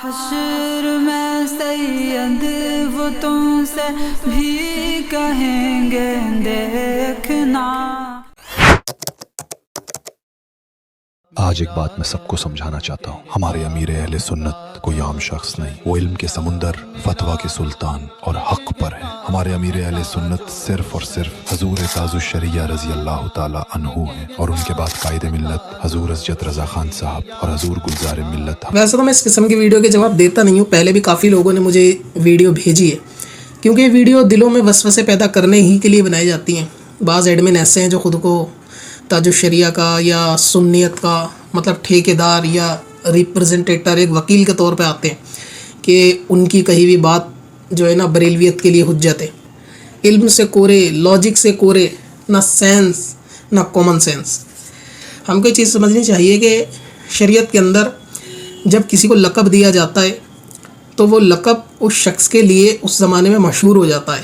حشر میں سید وہ تم سے بھی کہیں گے دیکھنا۔ آج ایک بات میں سب کو سمجھانا چاہتا ہوں، ہمارے امیر اہل سنت کوئی عام شخص نہیں، وہ علم کے سمندر، فتویٰ کے سلطان اور حق پر ہے۔ ہمارے امیر اہل سنت صرف اور صرف حضور تاج الشریعہ رضی اللہ تعالی عنہ ہیں، اور ان کے بعد قائد ملت حضور اسجد رضا خان صاحب اور حضور گلزار ملت۔ ویسے تو میں اس قسم کی ویڈیو کے جواب دیتا نہیں ہوں، پہلے بھی کافی لوگوں نے مجھے ویڈیو بھیجی ہے، کیونکہ یہ ویڈیو دلوں میں وسوسے پیدا کرنے ہی کے لیے بنائی جاتی ہیں۔ بعض ایڈمن ایسے ہیں جو خود کو تاج الشریعہ کا یا سنیت کا مطلب ٹھیکیدار یا ریپرزنٹیٹر، ایک وکیل کے طور پہ آتے ہیں کہ ان کی کہی ہوئی بات جو ہے نا بریلویت کے لیے حجت ہے۔ علم سے کورے، لاجک سے کورے، نہ سینس نہ کامن سینس۔ ہم کو یہ چیز سمجھنی چاہیے کہ شریعت کے اندر جب کسی کو لقب دیا جاتا ہے تو وہ لقب اس شخص کے لیے اس زمانے میں مشہور ہو جاتا ہے،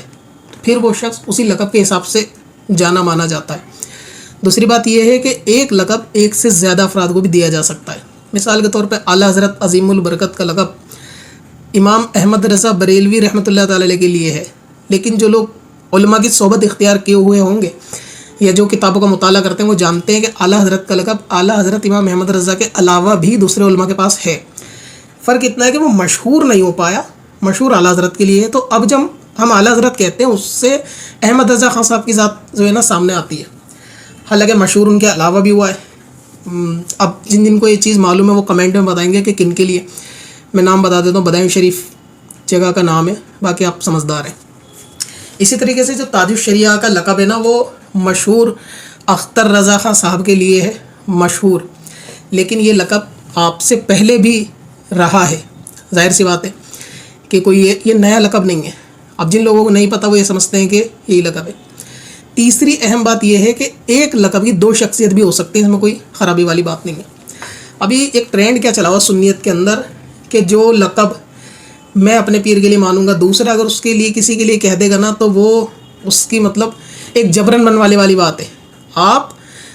پھر وہ شخص اسی لقب کے حساب سے جانا مانا جاتا ہے۔ دوسری بات یہ ہے کہ ایک لقب ایک سے زیادہ افراد کو بھی دیا جا سکتا ہے۔ مثال کے طور پہ اعلیٰ حضرت عظیم البرکت کا لقب امام احمد رضا بریلوی رحمۃ اللہ تعالی علیہ کے لیے ہے، لیکن جو لوگ علماء کی صحبت اختیار کیے ہوئے ہوں گے یا جو کتابوں کا مطالعہ کرتے ہیں وہ جانتے ہیں کہ اعلیٰ حضرت کا لقب اعلیٰ حضرت امام احمد رضا کے علاوہ بھی دوسرے علماء کے پاس ہے۔ فرق اتنا ہے کہ وہ مشہور نہیں ہو پایا، مشہور اعلیٰ حضرت کے لیے ہے، تو اب جب ہم اعلیٰ حضرت کہتے ہیں اس سے احمد رضا خان صاحب کی ذات جو ہے نا سامنے آتی ہے، حالانکہ مشہور ان کے علاوہ بھی ہوا ہے۔ اب جن کو یہ چیز معلوم ہے وہ کمنٹ میں بتائیں گے کہ کن کے لیے۔ میں نام بتا دیتا ہوں، بدائن شریف جگہ کا نام ہے، باقی آپ سمجھدار ہیں۔ اسی طریقے سے جو تاج الشریعہ کا لقب ہے نا وہ مشہور اختر رضا خان صاحب کے لیے ہے، مشہور، لیکن یہ لقب آپ سے پہلے بھی رہا ہے۔ ظاہر سی بات ہے کہ کوئی یہ نیا لقب نہیں ہے۔ اب جن لوگوں کو نہیں پتہ وہ یہ سمجھتے ہیں کہ یہی لقب ہے۔ تیسری اہم بات یہ ہے کہ ایک لقب کی دو شخصیت بھی ہو سکتی ہے، اس میں کوئی خرابی والی بات نہیں ہے۔ ابھی ایک ٹرینڈ کیا چلا ہوا سنیت کے اندر کہ جو لقب میں اپنے پیر کے لیے مانوں گا، دوسرا اگر اس کے لیے کسی کے لیے کہہ دے گا نا تو وہ اس کی مطلب ایک جبرن منوانے والی بات ہے۔ آپ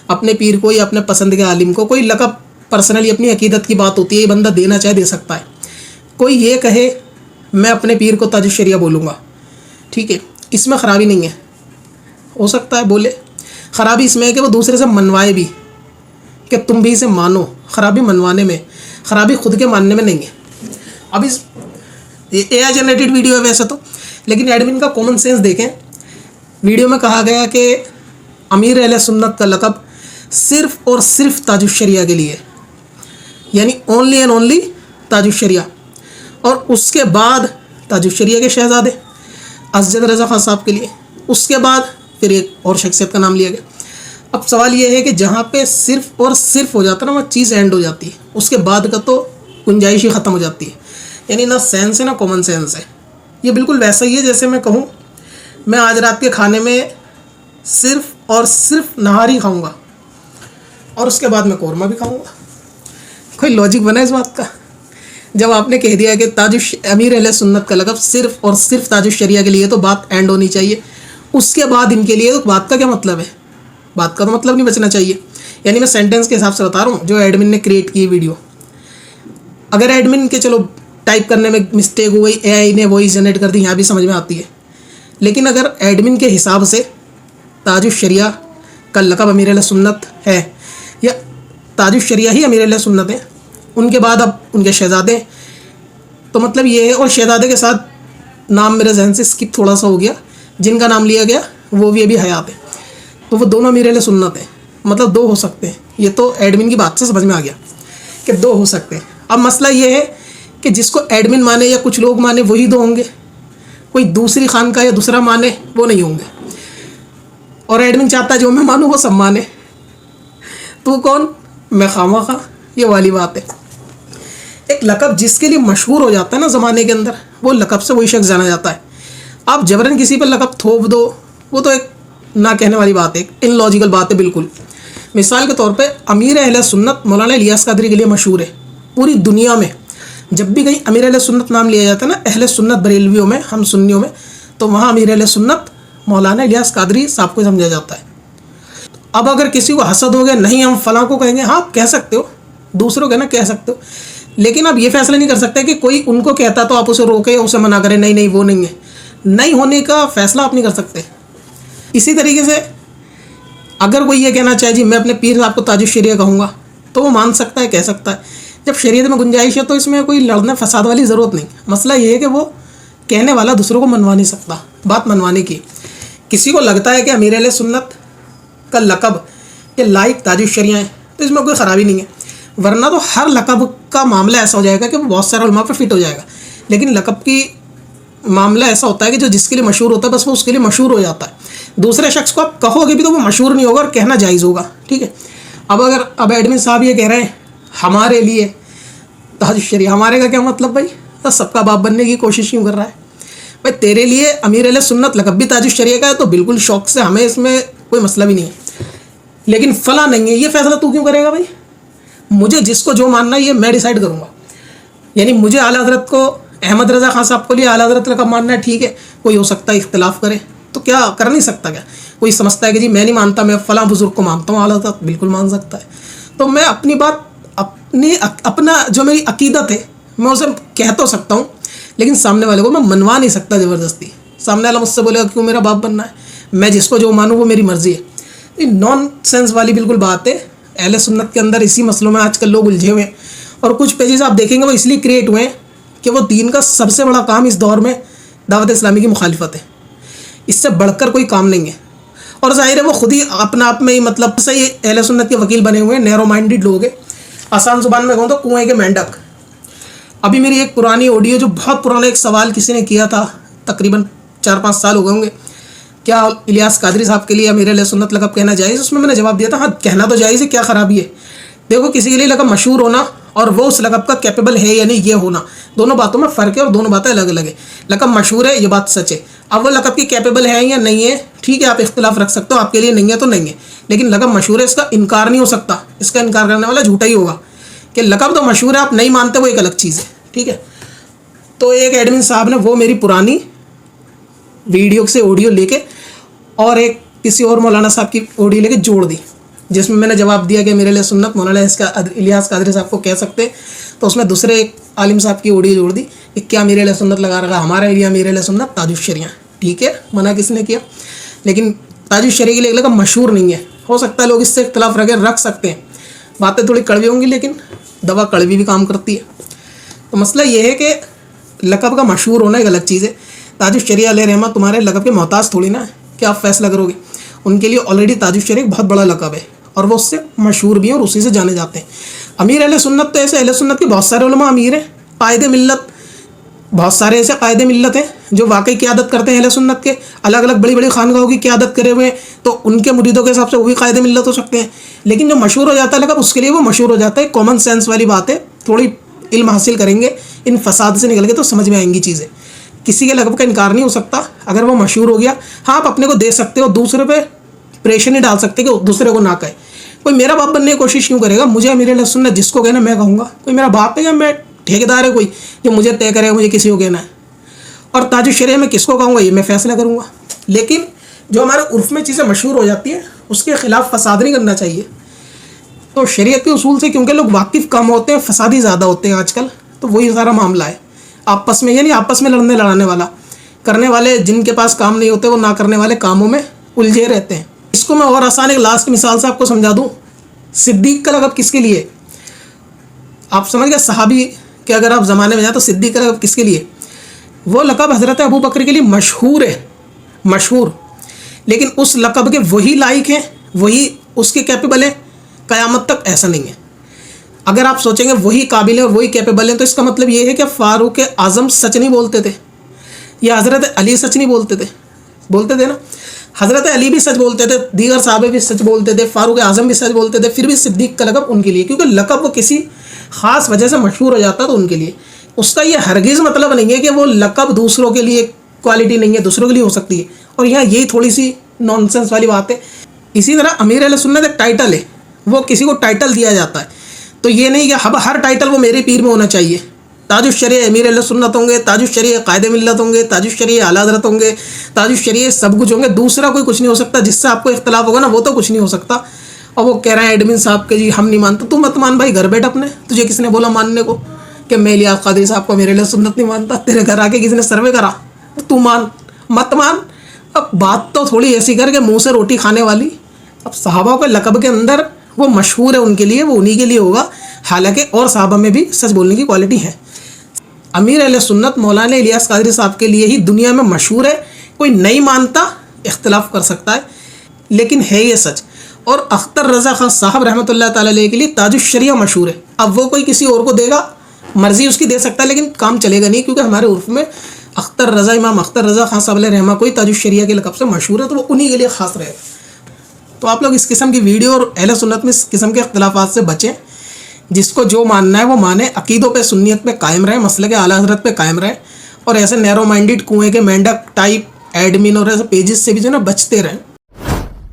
اپنے پیر کو یا اپنے پسند کے عالم کو کوئی لقب پرسنلی اپنی عقیدت کی بات ہوتی ہے، یہ بندہ دینا چاہے دے سکتا ہے۔ کوئی یہ کہے میں اپنے پیر کو تاج الشریعہ بولوں گا، ٹھیک ہے، اس میں خرابی نہیں ہے، ہو سکتا ہے بولے۔ خرابی اس میں ہے کہ وہ دوسرے سے منوائے بھی کہ تم بھی اسے مانو۔ خرابی منوانے میں، خرابی خود کے ماننے میں نہیں ہے۔ اب اس اے آئی جنریٹڈ ویڈیو ہے ویسے تو، لیکن ایڈمن کا کامن سینس دیکھیں۔ ویڈیو میں کہا گیا کہ امیر اہل سنت کا لقب صرف اور صرف تاج الشریعہ کے لیے، یعنی اونلی اینڈ اونلی تاج الشریعہ، اور اس کے بعد تاج الشریعہ کے شہزادے اسجد رضا خان صاحب کے لیے، اس کے بعد پھر ایک اور شخصیت کا نام لیا گیا۔ اب سوال یہ ہے کہ جہاں پہ صرف اور صرف ہو جاتا ہے نا وہ چیز اینڈ ہو جاتی ہے، اس کے بعد کا تو گنجائش ہی ختم ہو جاتی ہے، یعنی نہ سینس ہے نہ کامن سینس ہے۔ یہ بالکل ویسا ہی ہے جیسے میں کہوں میں آج رات کے کھانے میں صرف اور صرف نہاری کھاؤں گا اور اس کے بعد میں قورمہ بھی کھاؤں گا۔ کوئی لاجک بنا اس بات کا؟ جب آپ نے کہہ دیا کہ امیر اہل سنت کا لقب صرف اور صرف تاج الشریعہ کے لیے تو بات اینڈ ہونی چاہیے، اس کے بعد ان کے لیے تو بات کا کیا مطلب ہے؟ بات کا تو مطلب نہیں بچنا چاہیے۔ یعنی میں سینٹینس کے حساب سے بتا رہا ہوں جو ایڈمن نے کریٹ کی ویڈیو، اگر ایڈمن کے چلو ٹائپ کرنے میں مسٹیک ہو گئی، اے آئی نے وائس جنریٹ کر دی، یہاں بھی سمجھ میں آتی ہے، لیکن اگر ایڈمن کے حساب سے تاج الشریعہ کا لقب امیر اہل سنت ہے یا تاج الشریعہ ہی امیر اہل سنت ہیں، ان کے بعد اب ان کے شہزادے، تو مطلب یہ ہے، اور شہزادے کے ساتھ نام میرے ذہن سے اسکپ تھوڑا سا ہو گیا، جن کا نام لیا گیا وہ بھی ابھی حیات ہے، تو وہ دونوں امیر اہل سنت ہیں، مطلب دو ہو سکتے ہیں۔ یہ تو ایڈمن کی بات سے سمجھ میں آ گیا کہ دو ہو سکتے ہیں۔ اب مسئلہ یہ ہے کہ جس کو ایڈمن مانے یا کچھ لوگ مانے وہی دو ہوں گے، کوئی دوسری خان کا یا دوسرا مانے وہ نہیں ہوں گے، اور ایڈمن چاہتا ہے جو میں مانوں وہ سب مانے، تو کون میں خواہ، یہ والی بات ہے۔ ایک لقب جس کے لیے مشہور ہو جاتا ہے نا زمانے کے اندر، وہ لقب سے وہی شخص جانا جاتا ہے۔ آپ جبرن کسی پر لقب تھوپ دو وہ تو ایک نہ کہنے والی بات ہے، ان لاجیکل بات ہے بالکل۔ مثال کے طور پہ امیر اہل سنت مولانا الیاس قادری کے لیے مشہور ہے پوری دنیا میں۔ جب بھی کہیں امیر اہل سنت نام لیا جاتا ہے نا اہل سنت بریلویوں میں، ہم سنیوں میں، تو وہاں امیر اہل سنت مولانا الیاس قادری صاحب کو سمجھا جاتا ہے۔ اب اگر کسی کو حسد ہو گیا نہیں ہم فلاں کو کہیں گے، ہاں کہہ سکتے ہو، دوسروں کے نا کہہ سکتے ہو، لیکن آپ یہ فیصلہ نہیں کر سکتے کہ کوئی ان کو کہتا تو آپ اسے روکے, اسے منع کریں, نہیں نہیں وہ نہیں ہے. نہیں ہونے کا فیصلہ آپ نہیں کر سکتے. اسی طریقے سے اگر کوئی یہ کہنا چاہے جی میں اپنے پیر صاحب کو تاج الشریعہ کہوں گا, تو وہ مان سکتا ہے, کہہ سکتا ہے. جب شریعت میں گنجائش ہے تو اس میں کوئی لڑنے فساد والی ضرورت نہیں. مسئلہ یہ ہے کہ وہ کہنے والا دوسروں کو منوا نہیں سکتا. بات منوانے کی, کسی کو لگتا ہے کہ امیر اہل سنت کا لقب یہ لائق تاج الشریعہ ہے تو اس میں کوئی خرابی نہیں ہے, ورنہ تو ہر لقب کا معاملہ ایسا ہو جائے گا کہ وہ بہت سارے علماء پہ فٹ ہو جائے گا. لیکن لقب کی معاملہ ایسا ہوتا ہے کہ جو جس کے لیے مشہور ہوتا ہے بس وہ اس کے لیے مشہور ہو جاتا ہے. دوسرے شخص کو آپ کہو گے بھی تو وہ مشہور نہیں ہوگا اور کہنا جائز ہوگا. ٹھیک ہے, اب ایڈمن صاحب یہ کہہ رہے ہیں ہمارے لیے تاج الشریعہ, ہمارے کا کیا مطلب بھائی؟ بس سب کا باپ بننے کی کوشش کیوں کر رہا ہے بھائی؟ تیرے لیے امیر اہل سنت لقب بھی تاج الشریعہ کا ہے تو بالکل شوق سے, ہمیں اس میں کوئی مسئلہ بھی نہیں ہے. لیکن فلاں نہیں ہے, یہ فیصلہ تو کیوں کرے گا بھائی؟ مجھے جس کو جو ماننا ہے یہ میں ڈیسائیڈ کروں گا. یعنی مجھے اعلیٰ حضرت کو, احمد رضا خان صاحب کو لیے اعلیٰ حضرت لقب ماننا ہے, ٹھیک ہے, کوئی ہو سکتا ہے اختلاف کرے تو کیا کر نہیں سکتا کیا؟ کوئی سمجھتا ہے کہ جی میں نہیں مانتا, میں فلاں بزرگ کو مانتا ہوں, اعلیٰ حضرت بالکل مان سکتا ہے. تو میں اپنی بات اپنا جو میری عقیدت ہے میں اسے کہہ تو سکتا ہوں, لیکن سامنے والے کو میں منوا نہیں سکتا زبردستی. سامنے والا مجھ سے بولے گا کیوں میرا باپ بننا ہے, میں جس کو جو مانوں وہ میری مرضی ہے. یہ نان سینس والی بالکل بات ہے. اہل سنت کے اندر اسی مسئلوں میں آج کل لوگ الجھے ہوئے ہیں, اور کچھ پیجز آپ دیکھیں گے وہ اس لیے کریٹ ہوئے ہیں کہ وہ دین کا سب سے بڑا کام اس دور میں دعوت اسلامی کی مخالفت ہے. اس سے بڑھ کر کوئی کام نہیں ہے. اور ظاہر ہے وہ خود ہی اپنا آپ میں ہی مطلب سے ہی اہل سنت کے وکیل بنے ہوئے ہیں, نیرو مائنڈڈ لوگ ہیں. آسان زبان میں کہوں تو کنویں کے مینڈک. ابھی میری ایک پرانی آڈیو, جو بہت پرانا ایک سوال کسی نے کیا تھا, تقریباً 4-5 سال ہو گئے ہوں گے, کیا الیاس قادری صاحب کے لیے امیر اہل سنت لقب کہنا جائز؟ اس میں نے جواب دیا تھا ہاں کہنا تو جائز ہے, کیا خرابی ہے؟ دیکھو کسی کے لیے لقب مشہور ہونا اور وہ اس لقب کا کیپیبل ہے یا نہیں یہ ہونا, دونوں باتوں میں فرق ہے اور دونوں باتیں الگ الگ ہیں. لقب مشہور ہے یہ بات سچ ہے, اب وہ لقب کی کیپیبل ہے یا نہیں ہے ٹھیک ہے, آپ اختلاف رکھ سکتے ہو, آپ کے لیے نہیں ہے تو نہیں ہے, لیکن لقب مشہور ہے اس کا انکار نہیں ہو سکتا. اس کا انکار کرنے والا جھوٹا ہی ہوگا. کہ لقب تو مشہور ہے, آپ نہیں مانتے وہ ایک الگ چیز ہے. ٹھیک ہے, تو ایک ایڈمن صاحب نے وہ میری پرانی ویڈیو سے آڈیو لے کے اور ایک کسی اور مولانا صاحب کی آڈیو لے کے جوڑ دی, جس میں نے جواب دیا کہ میرے لیے سنت مولانا الیاس قادری صاحب کو کہہ سکتے. تو اس میں دوسرے ایک عالم صاحب کی آڈیو جوڑ دی کہ کیا میرے لیے سنت لگا رکھا, ہمارے لیے میرے لیے سنت تاج الشریعہ. ٹھیک ہے, منع کس نے کیا؟ لیکن تاج الشریعہ کے لیے لقب مشہور نہیں ہے. ہو سکتا ہے لوگ اس سے اختلاف رکھ سکتے ہیں, باتیں تھوڑی کڑوی ہوں گی لیکن دوا کڑوی بھی کام کرتی ہے. تو مسئلہ یہ ہے کہ لقب کا مشہور ہونا ایک الگ چیز ہے. تاج الشریعہ علیہ رحمہ تمہارے لقب کے محتاج تھوڑی نا کہ آپ فیصلہ کرو گے. ان کے لیے آلریڈی تاج الشریعہ بہت بڑا لقب ہے اور وہ اس سے مشہور بھی ہیں اور اسی سے جانے جاتے ہیں. امیر اہل سنت تو ایسے اہل سنت کے بہت سارے علماء امیر ہیں. قائد ملت, بہت سارے ایسے قائد ملت ہیں جو واقعی قیادت کرتے ہیں اہل سنت کے, الگ الگ بڑی بڑی خانقاہوں کی قیادت کرے ہوئے ہیں, تو ان کے مریدوں کے حساب سے وہ بھی قائد ملت ہو سکتے ہیں. لیکن جو مشہور ہو جاتا ہے لقب اس کے لیے وہ مشہور ہو جاتا ہے. کامن سینس والی بات ہے, تھوڑی علم حاصل کریں گے ان فساد سے نکل کے تو سمجھ میں آئیں گی چیزیں. کسی کے لقب کا انکار نہیں ہو سکتا. اگر وہ مشہور ہو گیا, ہاں آپ اپنے کو دے سکتے ہو, دوسرے پہ پریشر نہیں ڈال سکتے کہ دوسرے کو نہ کہے. کوئی میرا باپ بننے کی کوشش کیوں کرے گا؟ مجھے میرے اہل سنت جس کو کہنا میں کہوں گا. کوئی میرا باپ ہے یا میں ٹھیکیدار ہے کوئی جو مجھے طے کرے گا مجھے کسی کو کہنا ہے؟ اور تاج الشریعہ میں کس کو کہوں گا یہ میں فیصلہ کروں گا. لیکن جو ہمارے عرف میں چیزیں مشہور ہو جاتی ہیں اس کے خلاف فساد نہیں کرنا چاہیے. تو شریعت کے اصول سے کیونکہ لوگ واقف کم ہوتے ہیں, فسادی زیادہ ہوتے ہیں آج کل, تو وہی سارا معاملہ ہے آپس میں. یعنی آپس میں لڑنے لڑانے والا, کرنے والے جن کے پاس کام نہیں ہوتے وہ نہ کرنے والے کاموں میں الجھے رہتے ہیں. اس کو میں اور آسان ایک لاسٹ مثال سے آپ کو سمجھا دوں. صدیق کا لقب کس کے لیے؟ آپ سمجھ گئے صحابی کہ اگر آپ زمانے میں جائیں تو صدیق کا لقب کس کے لیے؟ وہ لقب حضرت ابو بکر کے لیے مشہور ہے, مشہور, لیکن اس لقب کے وہی لائق ہیں, وہی اس کے کیپیبل ہیں, قیامت تک ایسا نہیں ہے. اگر آپ سوچیں گے وہی قابل ہیں اور وہی کیپیبل ہیں تو اس کا مطلب یہ ہے کہ فاروق اعظم سچ نہیں بولتے تھے یا حضرت علی سچ نہیں بولتے تھے؟ بولتے تھے نا. حضرت علی بھی سچ بولتے تھے, دیگر صحابہ بھی سچ بولتے تھے, فاروق اعظم بھی سچ بولتے تھے, پھر بھی صدیق کا لقب ان کے لیے, کیونکہ لقب وہ کسی خاص وجہ سے مشہور ہو جاتا تو ان کے لیے. اس کا یہ ہرگز مطلب نہیں ہے کہ وہ لقب دوسروں کے لیے کوالٹی نہیں ہے, دوسروں کے لیے ہو سکتی ہے. اور یہاں یہی تھوڑی سی نان سینس والی بات ہے. اسی طرح امیر اہل سنت ایک ٹائٹل ہے, وہ کسی کو ٹائٹل دیا جاتا ہے, تو یہ نہیں کہ ہر ٹائٹل وہ میرے پیر میں ہونا چاہیے. تاج الشریعہ امیر اہل سنت ہوں گے, تاج الشریعہ قائد ملت ہوں گے, تاج الشریعہ اعلیٰ حضرت ہوں گے, تاج الشریعہ سب کچھ ہوں گے, دوسرا کوئی کچھ نہیں ہو سکتا. جس سے آپ کو اختلاف ہوگا نا وہ تو کچھ نہیں ہو سکتا. اور وہ کہہ رہے ہیں ایڈمن صاحب کے جی ہم نہیں مانتے. تو مت مان بھائی, گھر بیٹھ اپنے, تجھے کس نے بولا ماننے کو؟ کہ میں الیاس قادری صاحب کو میرے اہل سنت نہیں مانتا. تیرے گھر آ کے کسی نے سروے کرا تو مان مت مان. اب بات تو تھوڑی ایسی کر کے منہ سے روٹی کھانے والی. اب صحابہ کے لقب کے اندر وہ مشہور ہے ان کے لیے, وہ انہی کے لیے ہوگا, حالانکہ اور صحابہ میں بھی سچ بولنے کی کوالٹی ہے. امیر اہل سنت مولانا الیاس قادری صاحب کے لیے ہی دنیا میں مشہور ہے. کوئی نہیں مانتا, اختلاف کر سکتا ہے, لیکن ہے یہ سچ. اور اختر رضا خان صاحب رحمۃ اللہ تعالی علیہ کے لیے تاج الشریعہ مشہور ہے. اب وہ کوئی کسی اور کو دے گا, مرضی اس کی دے سکتا ہے, لیکن کام چلے گا نہیں, کیونکہ ہمارے عرف میں اختر رضا, امام اختر رضا خان صاحب علیہ رحمہ کوئی تاج الشریعہ کے لقب سے مشہور ہے, تو وہ انہی کے لیے خاص رہے گا. تو آپ لوگ اس قسم کی ویڈیو اور اہل سنت میں اس قسم کے اختلافات سے بچیں. جس کو جو ماننا ہے وہ مانے, عقیدوں پہ سنیت پہ قائم رہیں, مسلک اعلیٰ حضرت پہ قائم رہیں, اور ایسے نیرو مائنڈڈ کنویں کے مینڈک ٹائپ ایڈمن اور ایسے پیجز سے بھی جو نا بچتے رہیں.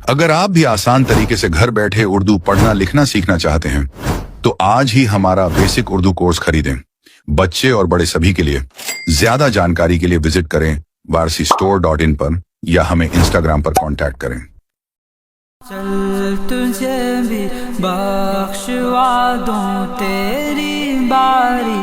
اگر آپ بھی آسان طریقے سے گھر بیٹھے اردو پڑھنا لکھنا سیکھنا چاہتے ہیں تو آج ہی ہمارا بیسک اردو کورس خریدیں. بچے اور بڑے سبھی کے لیے. زیادہ جانکاری کے لیے وزٹ کریں varsistore.in پر یا ہمیں انسٹاگرام پر کانٹیکٹ کریں. چل تجھے بھی بخشوا دوں تیری باری